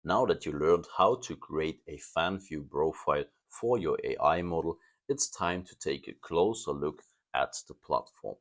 Now that you learned how to create a Fanvue profile for your AI model, it's time to take a closer look at the platform.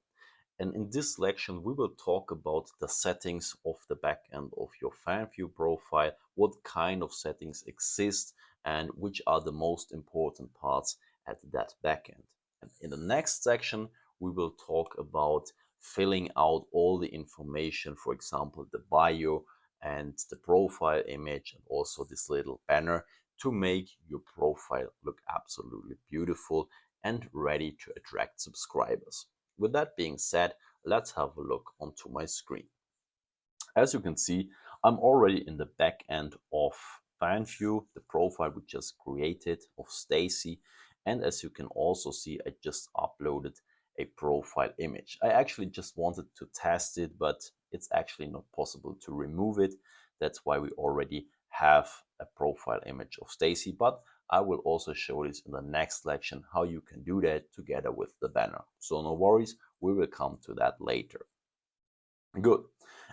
And in this lection, we will talk about the settings of the backend of your Fanvue profile, what kind of settings exist, and which are the most important parts at that backend. And in the next section, we will talk about filling out all the information, for example, the bio and the profile image, and also this little banner to make your profile look absolutely beautiful and ready to attract subscribers. With that being said, let's have a look onto my screen. As you can see, I'm already in the back end of Fanvue, the profile we just created of Stacy. And as you can also see, I just uploaded a profile image. I actually just wanted to test it, but it's actually not possible to remove it. That's why we already have a profile image of Stacy, but I will also show this in the next lection how you can do that together with the banner. So no worries, we will come to that later. Good.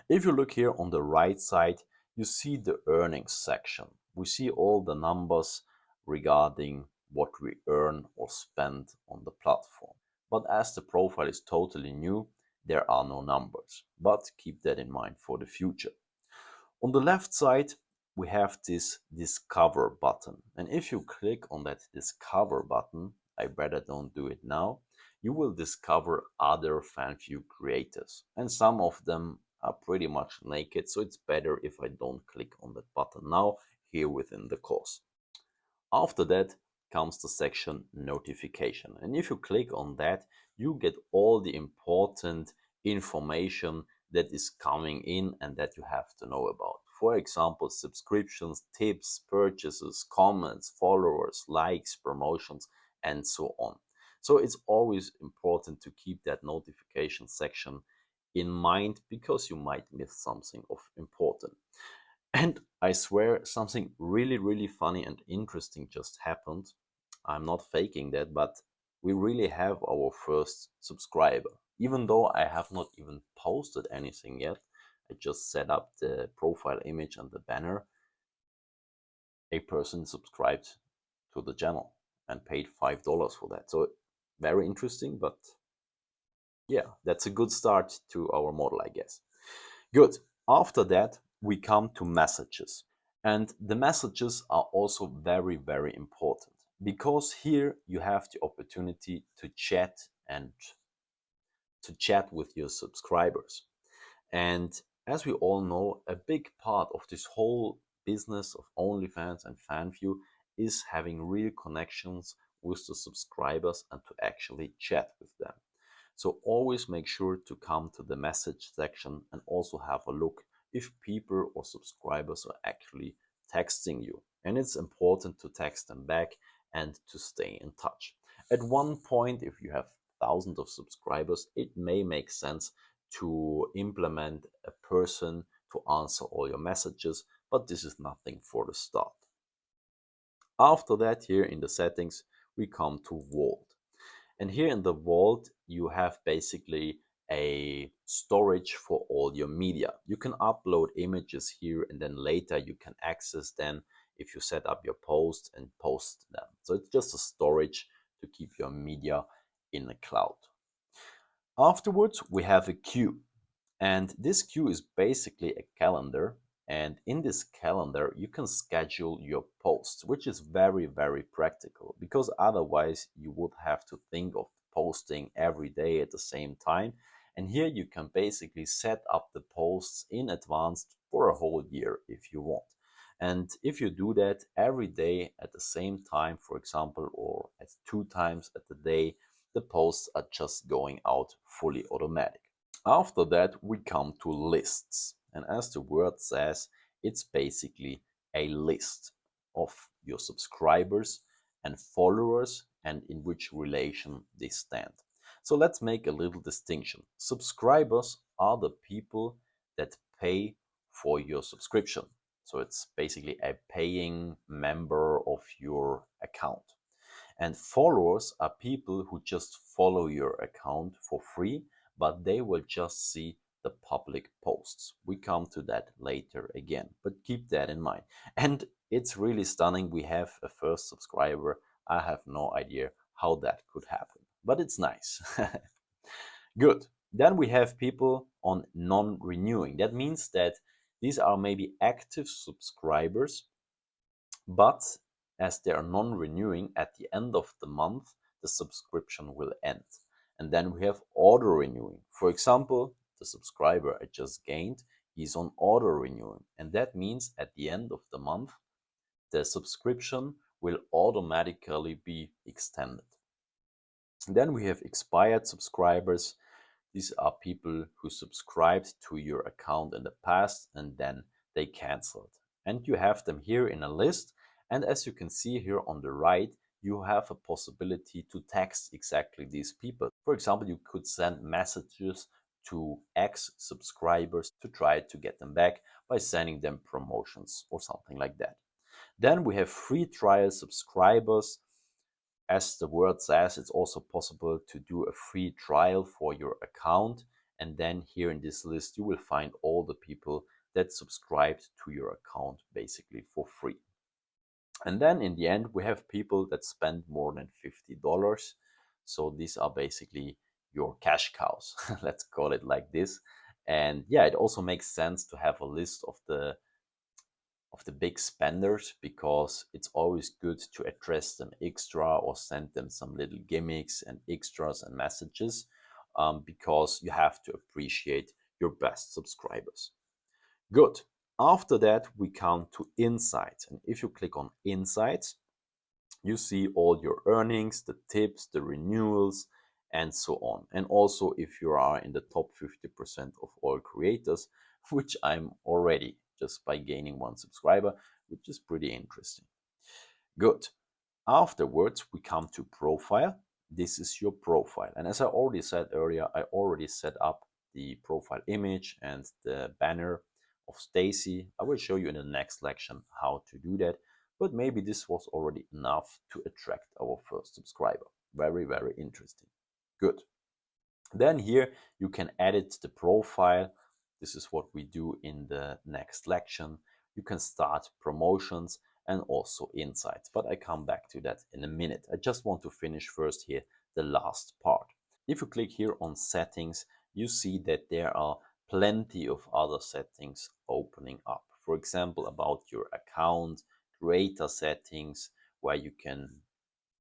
If you look here on the right side, you see the earnings section. We see all the numbers regarding what we earn or spend on the platform. But as the profile is totally new, there are no numbers. But keep that in mind for the future. On the left side, we have this Discover button. And if you click on that Discover button, I better don't do it now, you will discover other Fanvue creators. And some of them are pretty much naked, so it's better if I don't click on that button now here within the course. After that comes the section Notification. And if you click on that, you get all the important information that is coming in and that you have to know about. For example, subscriptions, tips, purchases, comments, followers, likes, promotions, and so on. So it's always important to keep that notification section in mind because you might miss something of important. And I swear something really funny and interesting just happened. I'm not faking that, but we really have our first subscriber. Even though I have not even posted anything yet, I just set up the profile image and the banner. A person subscribed to the channel and paid $5 for that. So very interesting, but yeah, that's a good start to our model, I guess. Good. After that, we come to messages. And the messages are also very important because here you have the opportunity to chat with your subscribers. And as we all know, a big part of this whole business of OnlyFans and Fanvue is having real connections with the subscribers and to actually chat with them. So always make sure to come to the message section and also have a look if people or subscribers are actually texting you. And it's important to text them back and to stay in touch. At one point, if you have thousands of subscribers, it may make sense to implement a person to answer all your messages, but this is nothing for the start. After that, here in the settings, we come to Vault. And here in the Vault, you have basically a storage for all your media. You can upload images here and then later you can access them if you set up your posts and post them. So it's just a storage to keep your media in the cloud. Afterwards, we have a queue. And this queue is basically a calendar. And in this calendar, you can schedule your posts, which is very practical because otherwise you would have to think of posting every day at the same time. And here you can basically set up the posts in advance for a whole year if you want. And if you do that every day at the same time, for example, or at 2 times at the day, the posts are just going out fully automatic. After that, we come to lists. And as the word says, it's basically a list of your subscribers and followers and in which relation they stand. So let's make a little distinction. Subscribers are the people that pay for your subscription. So it's basically a paying member of your account. And followers are people who just follow your account for free, but they will just see the public posts. We come to that later again, but keep that in mind. And it's really stunning. We have a first subscriber. I have no idea how that could happen, but it's nice. Good. Then we have people on non-renewing. That means that these are maybe active subscribers, but as they are non-renewing at the end of the month, the subscription will end. And then we have auto-renewing. For example, the subscriber I just gained is on auto-renewing. And that means at the end of the month, the subscription will automatically be extended. And then we have expired subscribers. These are people who subscribed to your account in the past and then they canceled. And you have them here in a list. And as you can see here on the right, you have a possibility to text exactly these people. For example, you could send messages to ex-subscribers to try to get them back by sending them promotions or something like that. Then we have free trial subscribers. As the word says, it's also possible to do a free trial for your account. And then here in this list, you will find all the people that subscribed to your account basically for free. And then in the end, we have people that spend more than $50. So these are basically your cash cows. Let's call it like this. And yeah, it also makes sense to have a list of the big spenders, because it's always good to address them extra or send them some little gimmicks and extras and messages, because you have to appreciate your best subscribers. Good. After that, we come to insights. And if you click on insights, you see all your earnings, the tips, the renewals, and so on. And also if you are in the top 50% of all creators, which I'm already just by gaining one subscriber, which is pretty interesting. Good. Afterwards, we come to profile. This is your profile. And as I already said earlier, I already set up the profile image and the banner of Stacy. I will show you in the next lecture how to do that. But maybe this was already enough to attract our first subscriber. Very, very interesting. Good. Then here you can edit the profile. This is what we do in the next lecture. You can start promotions and also insights, but I come back to that in a minute. I just want to finish first here the last part. If you click here on settings, you see that there are plenty of other settings opening up. For example, about your account, creator settings, where you can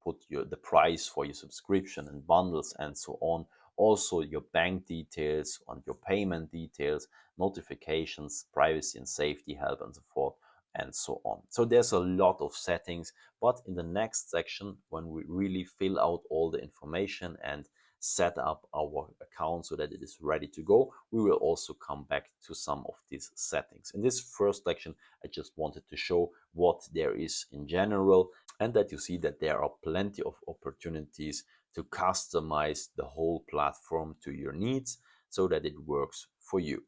put the price for your subscription and bundles and so on. Also your bank details and your payment details, notifications, privacy and safety help and so forth and so on. So there's a lot of settings, but in the next section, when we really fill out all the information and set up our account so that it is ready to go, we will also come back to some of these settings. In this first section, I just wanted to show what there is in general, and that you see that there are plenty of opportunities to customize the whole platform to your needs so that it works for you.